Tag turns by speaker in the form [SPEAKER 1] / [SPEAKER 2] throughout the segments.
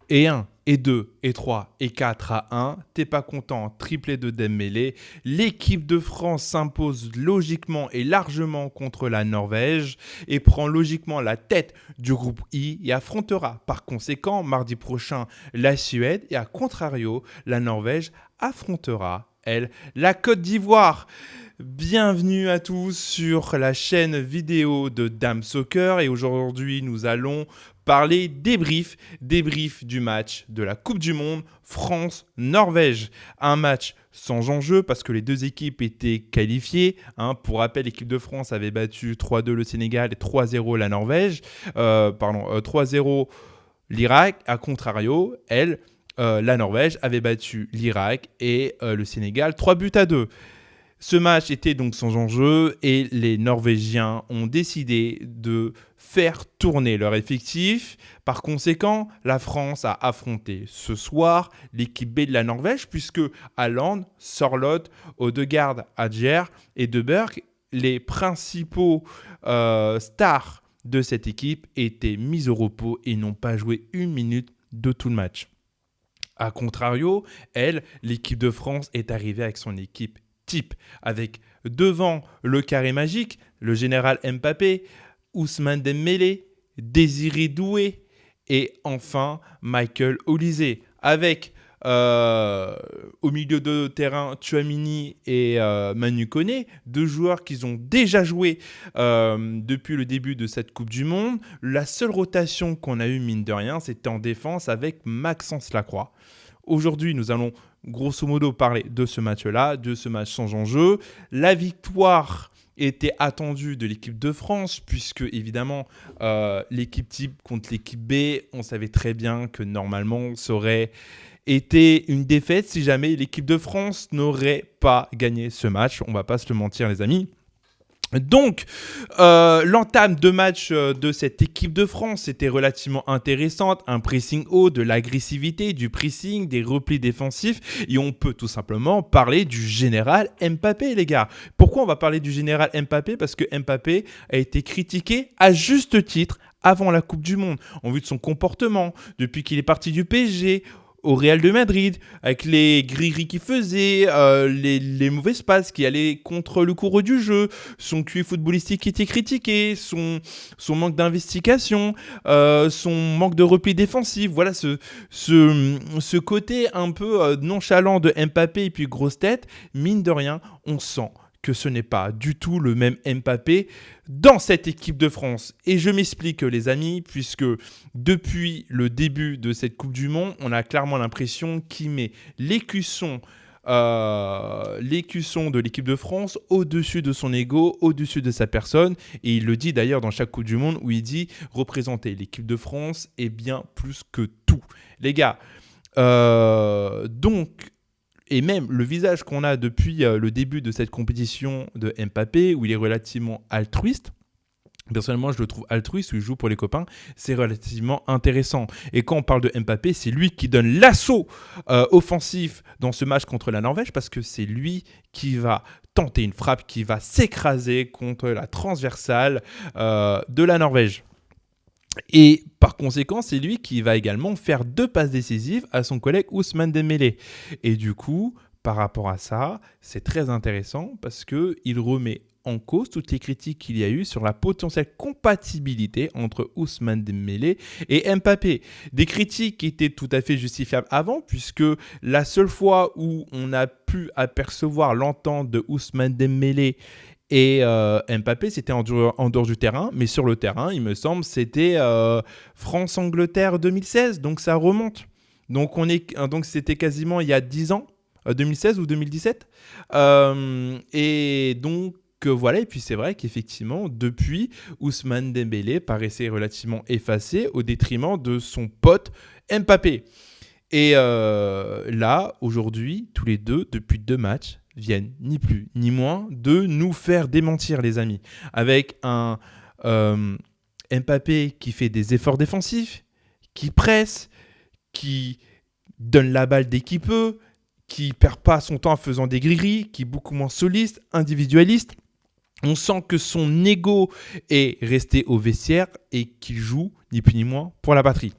[SPEAKER 1] Et 1, et 2, et 3, et 4 à 1. T'es pas content, triplé de Dembélé. L'équipe de France s'impose logiquement et largement contre la Norvège et prend logiquement la tête du groupe I et affrontera par conséquent mardi prochain la Suède et à contrario, la Norvège affrontera, elle, la Côte d'Ivoire. Bienvenue à tous sur la chaîne vidéo de Dame Soccer et aujourd'hui nous allons parler débrief du match de la Coupe du Monde France-Norvège. Un match sans enjeu parce que les deux équipes étaient qualifiées. Pour rappel, l'équipe de France avait battu 3-2 le Sénégal et 3-0 la Norvège. 3-0 l'Irak. A contrario, la Norvège avait battu l'Irak et le Sénégal 3-2. Ce match était donc sans enjeu et les Norvégiens ont décidé de faire tourner leur effectif. Par conséquent, la France a affronté ce soir l'équipe B de la Norvège puisque Haaland, Sørloth, Odegaard, Adjer et De Berg, les principaux stars de cette équipe, étaient mis au repos et n'ont pas joué une minute de tout le match. A contrario, l'équipe de France est arrivée avec son équipe type, avec devant le carré magique, le général Mbappé, Ousmane Dembélé, Désiré Doué et enfin Michael Olise, avec au milieu de terrain Tchouaméni et Manu Koné, deux joueurs qui ont déjà joué depuis le début de cette Coupe du Monde. La seule rotation qu'on a eue, mine de rien, c'était en défense avec Maxence Lacroix. Aujourd'hui, nous allons grosso modo parler de ce match-là, de ce match sans enjeu. La victoire était attendue de l'équipe de France, puisque évidemment, l'équipe type contre l'équipe B, on savait très bien que normalement, ça aurait été une défaite si jamais l'équipe de France n'aurait pas gagné ce match. On ne va pas se le mentir, les amis. Donc, l'entame de match de cette équipe de France était relativement intéressante. Un pressing haut, de l'agressivité, du pressing, des replis défensifs. Et on peut tout simplement parler du général Mbappé, les gars. Pourquoi on va parler du général Mbappé ? Parce que Mbappé a été critiqué à juste titre avant la Coupe du Monde, en vue de son comportement, depuis qu'il est parti du PSG au Real de Madrid, avec les grilleries qu'il faisait, les mauvaises passes qui allaient contre le cours du jeu, son QI footballistique qui était critiqué, son manque d'investigation, son manque de repli défensif. Voilà ce côté un peu nonchalant de Mbappé et puis grosse tête. Mine de rien, on sent que ce n'est pas du tout le même Mbappé dans cette équipe de France. Et je m'explique, les amis, puisque depuis le début de cette Coupe du Monde, on a clairement l'impression qu'il met l'écusson de l'équipe de France au-dessus de son ego, au-dessus de sa personne. Et il le dit d'ailleurs dans chaque Coupe du Monde où il dit représenter l'équipe de France est bien plus que tout. Les gars, et même le visage qu'on a depuis le début de cette compétition de Mbappé, où il est relativement altruiste, personnellement je le trouve altruiste, où il joue pour les copains, c'est relativement intéressant. Et quand on parle de Mbappé, c'est lui qui donne l'assaut offensif dans ce match contre la Norvège, parce que c'est lui qui va tenter une frappe, qui va s'écraser contre la transversale de la Norvège. Et par conséquent, c'est lui qui va également faire 2 passes décisives à son collègue Ousmane Dembélé. Et du coup, par rapport à ça, c'est très intéressant parce qu'il remet en cause toutes les critiques qu'il y a eu sur la potentielle compatibilité entre Ousmane Dembélé et Mbappé. Des critiques qui étaient tout à fait justifiables avant, puisque la seule fois où on a pu apercevoir l'entente de Ousmane Dembélé et Mbappé, c'était en dehors du terrain, mais sur le terrain, il me semble, c'était France-Angleterre 2016, donc ça remonte. Donc c'était quasiment il y a 10 ans, 2016 ou 2017. Et donc voilà, et puis c'est vrai qu'effectivement, depuis, Ousmane Dembélé paraissait relativement effacé au détriment de son pote Mbappé. Et là, aujourd'hui, tous les deux, depuis 2 matchs, viennent ni plus ni moins de nous faire démentir, les amis. Avec un Mbappé qui fait des efforts défensifs, qui presse, qui donne la balle dès qu'il peut, qui perd pas son temps en faisant des grilleries, qui est beaucoup moins soliste, individualiste. On sent que son ego est resté au vestiaire et qu'il joue ni plus ni moins pour la patrie.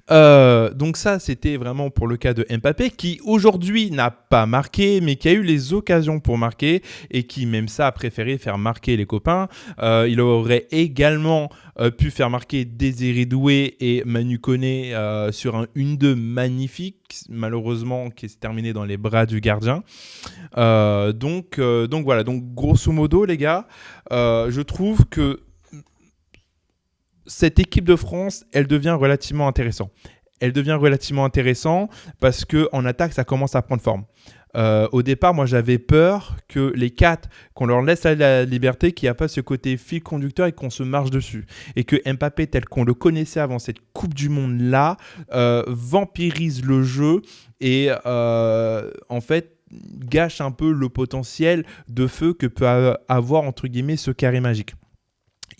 [SPEAKER 1] Donc ça, c'était vraiment pour le cas de Mbappé, qui aujourd'hui n'a pas marqué, mais qui a eu les occasions pour marquer et qui, même ça, a préféré faire marquer les copains. Il aurait également pu faire marquer Désiré Doué et Manu Koné sur un 1-2 magnifique, malheureusement, qui s'est terminé dans les bras du gardien. Donc voilà, donc grosso modo, les gars, je trouve que cette équipe de France, elle devient relativement intéressante. Elle devient relativement intéressante parce qu'en attaque, ça commence à prendre forme. Au départ, moi, j'avais peur que les 4, qu'on leur laisse la liberté, qu'il n'y a pas ce côté fil conducteur et qu'on se marche dessus. Et que Mbappé, tel qu'on le connaissait avant cette Coupe du Monde-là, vampirise le jeu et en fait, gâche un peu le potentiel de feu que peut avoir, entre guillemets, ce carré magique.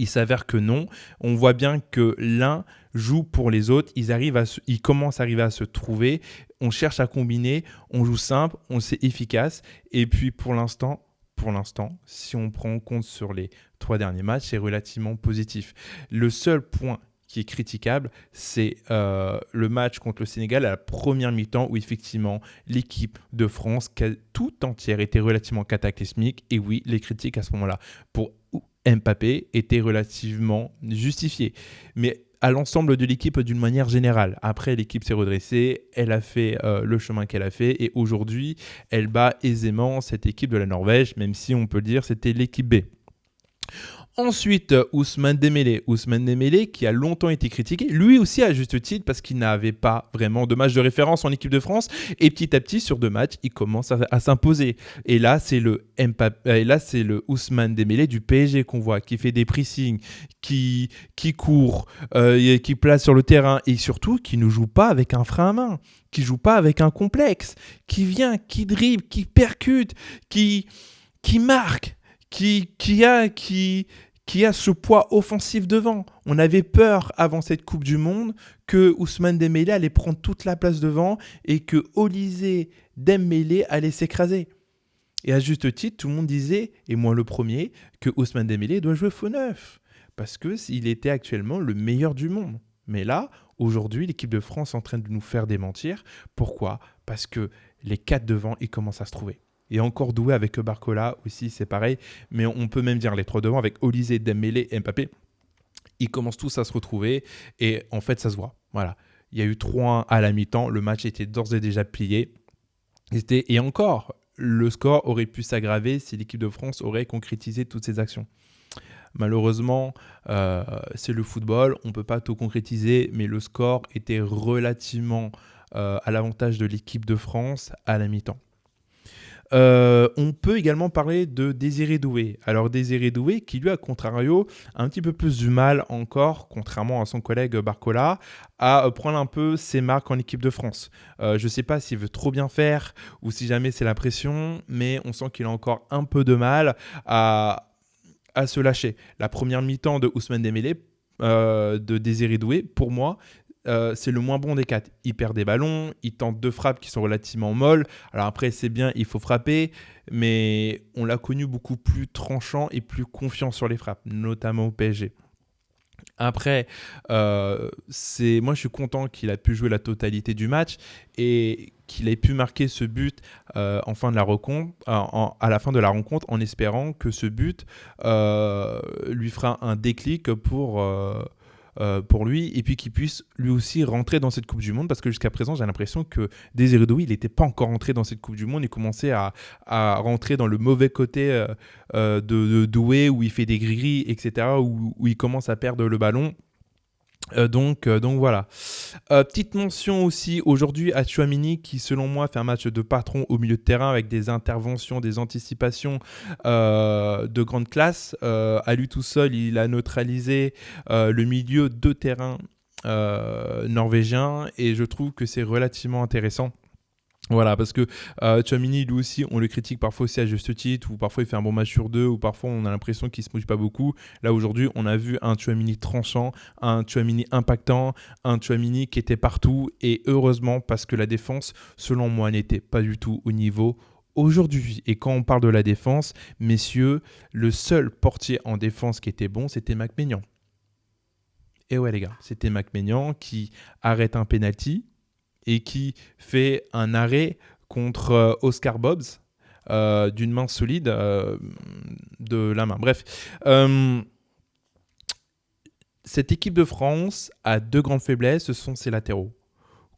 [SPEAKER 1] Il s'avère que non. On voit bien que l'un joue pour les autres. Ils commencent à arriver à se trouver. On cherche à combiner. On joue simple. C'est efficace. Et puis pour l'instant, si on prend en compte sur les 3 derniers matchs, c'est relativement positif. Le seul point qui est critiquable, c'est le match contre le Sénégal à la première mi-temps où effectivement l'équipe de France tout entière était relativement cataclysmique. Et oui, les critiques à ce moment-là pour Mbappé étaient relativement justifiées. Mais à l'ensemble de l'équipe d'une manière générale. Après, l'équipe s'est redressée, elle a fait le chemin qu'elle a fait et aujourd'hui, elle bat aisément cette équipe de la Norvège, même si on peut le dire c'était l'équipe B. Ensuite, Ousmane Dembélé qui a longtemps été critiqué, lui aussi à juste titre parce qu'il n'avait pas vraiment de match de référence en équipe de France et petit à petit sur 2 matchs, il commence à s'imposer. Et là, c'est le Ousmane Dembélé du PSG qu'on voit, qui fait des pressings, qui court, qui place sur le terrain et surtout qui ne joue pas avec un frein à main, qui joue pas avec un complexe, qui vient, qui dribble, qui percute, qui marque, qui a ce poids offensif devant. On avait peur avant cette Coupe du Monde que Ousmane Dembélé allait prendre toute la place devant et que Olysée Dembélé allait s'écraser. Et à juste titre, tout le monde disait, et moi le premier, que Ousmane Dembélé doit jouer faux neuf parce qu'il était actuellement le meilleur du monde. Mais là, aujourd'hui, l'équipe de France est en train de nous faire démentir. Pourquoi ? Parce que les 4 devant, ils commencent à se trouver. Et encore doué avec Barcola aussi, c'est pareil. Mais on peut même dire les 3 devant avec Olysée, Dembélé et Mbappé. Ils commencent tous à se retrouver et en fait, ça se voit. Voilà. Il y a eu 3-1 à la mi-temps. Le match était d'ores et déjà plié. Et encore, le score aurait pu s'aggraver si l'équipe de France aurait concrétisé toutes ses actions. Malheureusement, c'est le football. On ne peut pas tout concrétiser, mais le score était relativement à l'avantage de l'équipe de France à la mi-temps. On peut également parler de Désiré Doué. Alors Désiré Doué qui lui, à contrario, a un petit peu plus du mal encore, contrairement à son collègue Barcola, à prendre un peu ses marques en équipe de France. Je ne sais pas s'il veut trop bien faire ou si jamais c'est la pression, mais on sent qu'il a encore un peu de mal à se lâcher. La première mi-temps de Ousmane Dembélé, de Désiré Doué, pour moi, c'est le moins bon des 4. Il perd des ballons, il tente 2 frappes qui sont relativement molles. Alors après, c'est bien, il faut frapper, mais on l'a connu beaucoup plus tranchant et plus confiant sur les frappes, notamment au PSG. Après, moi je suis content qu'il a pu jouer la totalité du match et qu'il ait pu marquer ce but à la fin de la rencontre en espérant que ce but lui fera un déclic pour lui et puis qu'il puisse lui aussi rentrer dans cette Coupe du Monde parce que jusqu'à présent j'ai l'impression que Désiré Doué il n'était pas encore rentré dans cette Coupe du Monde, il commençait à rentrer dans le mauvais côté de Doué où il fait des gris etc., où il commence à perdre le ballon. Donc voilà. Petite mention aussi aujourd'hui à Tchouaméni qui selon moi fait un match de patron au milieu de terrain avec des interventions, des anticipations de grande classe. À lui tout seul, il a neutralisé le milieu de terrain norvégien et je trouve que c'est relativement intéressant. Voilà, parce que Tchouaméni, lui aussi, on le critique parfois aussi à juste titre, ou parfois il fait un bon match sur 2, ou parfois on a l'impression qu'il ne se mouille pas beaucoup. Là, aujourd'hui, on a vu un Tchouaméni tranchant, un Tchouaméni impactant, un Tchouaméni qui était partout, et heureusement, parce que la défense, selon moi, n'était pas du tout au niveau aujourd'hui. Et quand on parle de la défense, messieurs, le seul portier en défense qui était bon, c'était Mac Maignan. Et ouais les gars, c'était Mac-Maignan qui arrête un penalty et qui fait un arrêt contre Oscar Bobbs d'une main solide de la main. Bref, cette équipe de France a 2 grandes faiblesses, ce sont ses latéraux.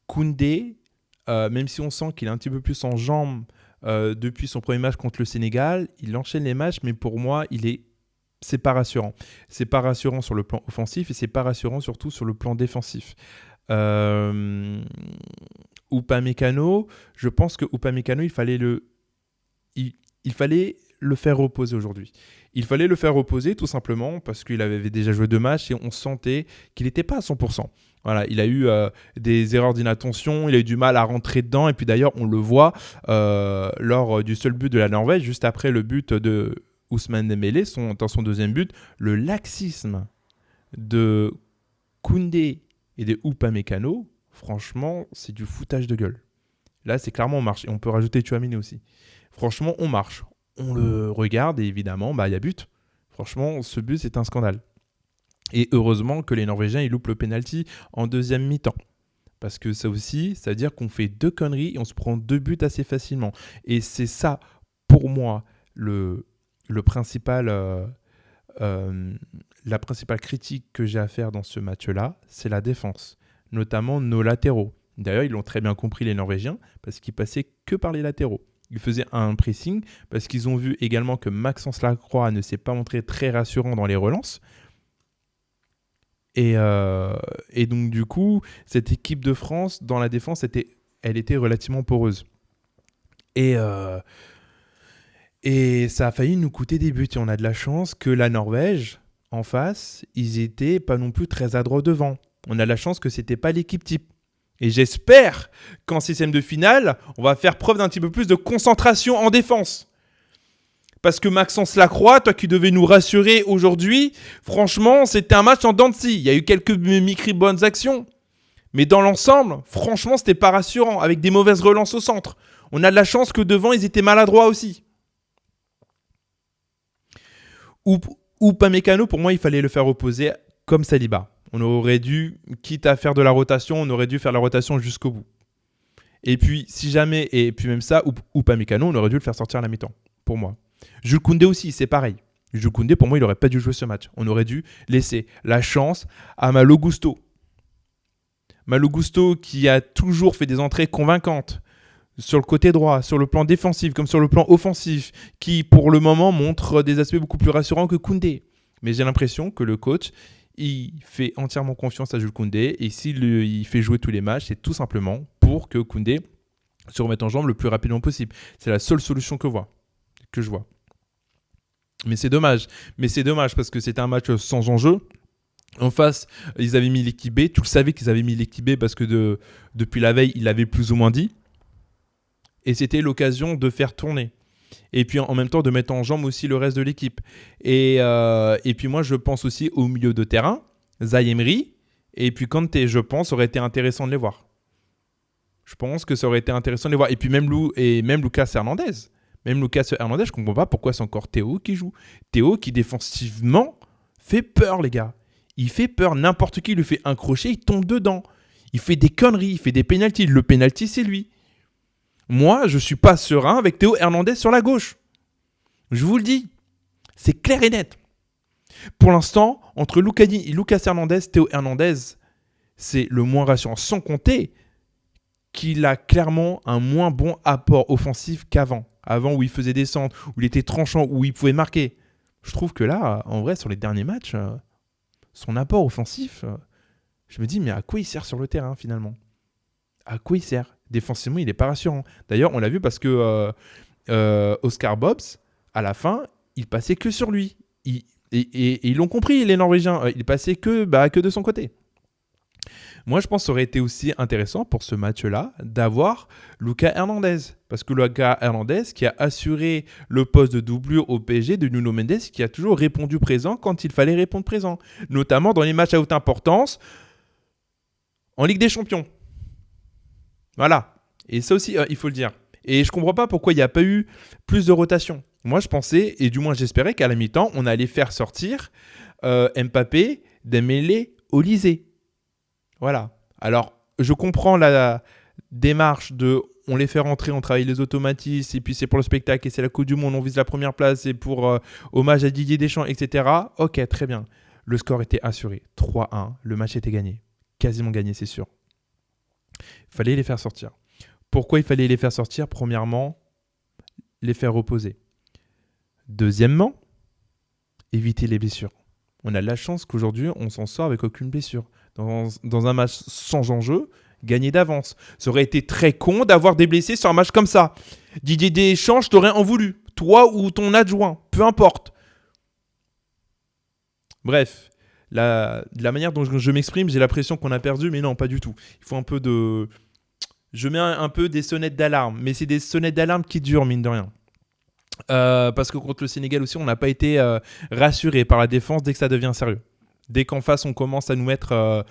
[SPEAKER 1] Koundé, même si on sent qu'il est un petit peu plus en jambes depuis son premier match contre le Sénégal, il enchaîne les matchs, mais pour moi, c'est pas rassurant. C'est pas rassurant sur le plan offensif et c'est pas rassurant surtout sur le plan défensif. Upamecano, je pense que Upamecano, il fallait le faire reposer aujourd'hui. Il fallait le faire reposer tout simplement parce qu'il avait déjà joué 2 matchs et on sentait qu'il n'était pas à 100%. Voilà, il a eu des erreurs d'inattention, il a eu du mal à rentrer dedans et puis d'ailleurs on le voit lors du seul but de la Norvège, juste après le but de Ousmane Dembélé, dans son deuxième but, le laxisme de Koundé et de Upamecano, franchement, c'est du foutage de gueule. Là, c'est clairement on marche et on peut rajouter Tchouaméni aussi. Franchement, on marche. On le regarde et évidemment, il y a but. Franchement, ce but, c'est un scandale. Et heureusement que les Norvégiens, ils loupent le penalty en deuxième mi-temps. Parce que ça aussi, ça veut dire qu'on fait 2 conneries et on se prend 2 buts assez facilement. Et c'est ça, pour moi, le principal, la principale critique que j'ai à faire dans ce match-là, c'est la défense. Notamment nos latéraux. D'ailleurs, ils l'ont très bien compris, les Norvégiens, parce qu'ils passaient que par les latéraux. Ils faisaient un pressing parce qu'ils ont vu également que Maxence Lacroix ne s'est pas montré très rassurant dans les relances. Et donc, du coup, cette équipe de France, dans la défense, elle était relativement poreuse. Et ça a failli nous coûter des buts. Et on a de la chance que la Norvège, en face, ils n'étaient pas non plus très adroits devant. On a de la chance que ce n'était pas l'équipe type. Et j'espère qu'en 6e de finale, on va faire preuve d'un petit peu plus de concentration en défense. Parce que Maxence Lacroix, toi qui devais nous rassurer aujourd'hui, franchement, c'était un match en dents de scie. Il y a eu quelques bonnes actions. Mais dans l'ensemble, franchement, c'était pas rassurant, avec des mauvaises relances au centre. On a de la chance que devant, ils étaient maladroits aussi. Upamecano, pour moi, il fallait le faire reposer comme Saliba. On aurait dû, quitte à faire de la rotation, on aurait dû faire la rotation jusqu'au bout. Et puis, si jamais, et puis même ça, Upamecano, on aurait dû le faire sortir à la mi-temps, pour moi. Jules Koundé aussi, c'est pareil. Jules Koundé, pour moi, il n'aurait pas dû jouer ce match. On aurait dû laisser la chance à Malo Gusto. Malo Gusto qui a toujours fait des entrées convaincantes sur le côté droit, sur le plan défensif comme sur le plan offensif, qui pour le moment montre des aspects beaucoup plus rassurants que Koundé. Mais j'ai l'impression que le coach, il fait entièrement confiance à Jules Koundé et s'il fait jouer tous les matchs, c'est tout simplement pour que Koundé se remette en jambe le plus rapidement possible. C'est la seule solution que je vois. Mais c'est dommage parce que c'était un match sans enjeu. En face, ils avaient mis l'équipe B. Tu le savais qu'ils avaient mis l'équipe B parce que depuis la veille, ils l'avaient plus ou moins dit. Et c'était l'occasion de faire tourner. Et puis en même temps, de mettre en jambe aussi le reste de l'équipe. Et puis moi, je pense aussi au milieu de terrain, Zaï Emery. Et puis Kanté, je pense, ça aurait été intéressant de les voir. Je pense que ça aurait été intéressant de les voir. Et puis même Lucas Hernandez. Je ne comprends pas pourquoi c'est encore Théo qui joue. Théo qui défensivement fait peur, les gars. Il fait peur. N'importe qui lui fait un crochet, il tombe dedans. Il fait des conneries, il fait des pénaltys. Le pénalty, c'est lui. Moi, je ne suis pas serein avec Théo Hernandez sur la gauche. Je vous le dis. C'est clair et net. Pour l'instant, entre Lucas Hernandez, Théo Hernandez, c'est le moins rassurant. Sans compter qu'il a clairement un moins bon apport offensif qu'avant. Avant, où il faisait descendre, où il était tranchant, où il pouvait marquer. Je trouve que là, en vrai, sur les derniers matchs, son apport offensif, je me dis, mais à quoi il sert sur le terrain, finalement ? À quoi il sert ? Défensivement, il n'est pas rassurant. D'ailleurs, on l'a vu parce que Oscar Bobbs, à la fin, il passait que sur lui. Et ils l'ont compris, les Norvégiens. Il passait que de son côté. Moi, je pense que ça aurait été aussi intéressant pour ce match-là d'avoir Lucas Hernandez. Parce que Lucas Hernandez, qui a assuré le poste de doublure au PSG de Nuno Mendes, qui a toujours répondu présent quand il fallait répondre présent. Notamment dans les matchs à haute importance en Ligue des Champions. Voilà. Et ça aussi, il faut le dire. Et je ne comprends pas pourquoi il n'y a pas eu plus de rotation. Moi, je pensais, et du moins j'espérais qu'à la mi-temps, on allait faire sortir Mbappé, Dembélé Olysée. Voilà. Alors, je comprends la démarche de on les fait rentrer, on travaille les automatismes, et puis c'est pour le spectacle, et c'est la Coupe du Monde, on vise la première place, et pour hommage à Didier Deschamps, etc. Ok, très bien. Le score était assuré. 3-1. Le match était gagné. Quasiment gagné, c'est sûr. Il fallait les faire sortir. Pourquoi il fallait les faire sortir? Premièrement, les faire reposer. Deuxièmement, éviter les blessures. On a de la chance qu'aujourd'hui, on s'en sort avec aucune blessure. Dans un match sans enjeu, gagner d'avance. Ça aurait été très con d'avoir des blessés sur un match comme ça. Didier Deschamps, je t'aurais en voulu. Toi ou ton adjoint, peu importe. Bref, de la manière dont je m'exprime, j'ai l'impression qu'on a perdu, mais non, pas du tout. Il faut un peu de... Je mets un peu des sonnettes d'alarme, mais c'est des sonnettes d'alarme qui durent, mine de rien. Parce que contre le Sénégal aussi, on n'a pas été rassuré par la défense dès que ça devient sérieux. Dès qu'en face, on commence à nous mettre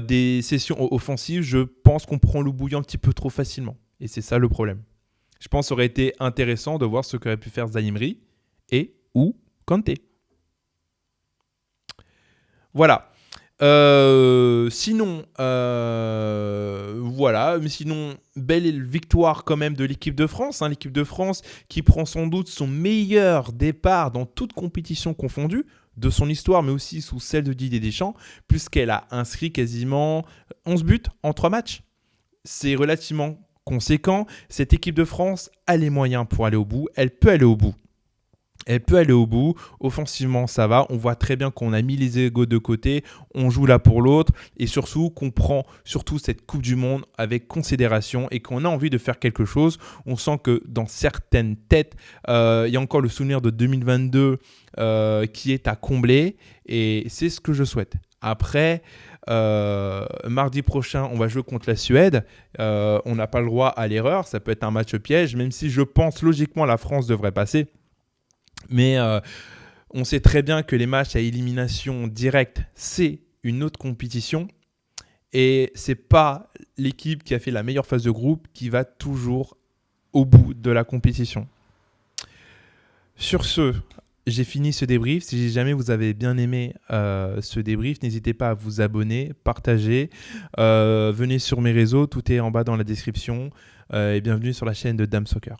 [SPEAKER 1] des sessions offensives, je pense qu'on prend le bouillon un petit peu trop facilement. Et c'est ça le problème. Je pense que ça aurait été intéressant de voir ce qu'aurait pu faire Zaïmri et ou Kanté. Voilà. Sinon, voilà. Mais sinon, belle victoire quand même de l'équipe de France. L'équipe de France qui prend sans doute son meilleur départ dans toute compétition confondue de son histoire, mais aussi sous celle de Didier Deschamps, puisqu'elle a inscrit quasiment 11 buts en 3 matchs. C'est relativement conséquent. Cette équipe de France a les moyens pour aller au bout. Elle peut aller au bout. Offensivement, ça va. On voit très bien qu'on a mis les égos de côté. On joue là pour l'autre. Et surtout, qu'on prend surtout cette Coupe du Monde avec considération et qu'on a envie de faire quelque chose. On sent que dans certaines têtes, il y a encore le souvenir de 2022 qui est à combler. Et c'est ce que je souhaite. Après, mardi prochain, on va jouer contre la Suède. On n'a pas le droit à l'erreur. Ça peut être un match piège, même si je pense logiquement la France devrait passer. Mais on sait très bien que les matchs à élimination directe, c'est une autre compétition. Et ce n'est pas l'équipe qui a fait la meilleure phase de groupe qui va toujours au bout de la compétition. Sur ce, j'ai fini ce débrief. Si jamais vous avez bien aimé ce débrief, n'hésitez pas à vous abonner, partager. Venez sur mes réseaux, tout est en bas dans la description. Et bienvenue sur la chaîne de Dame Soccer.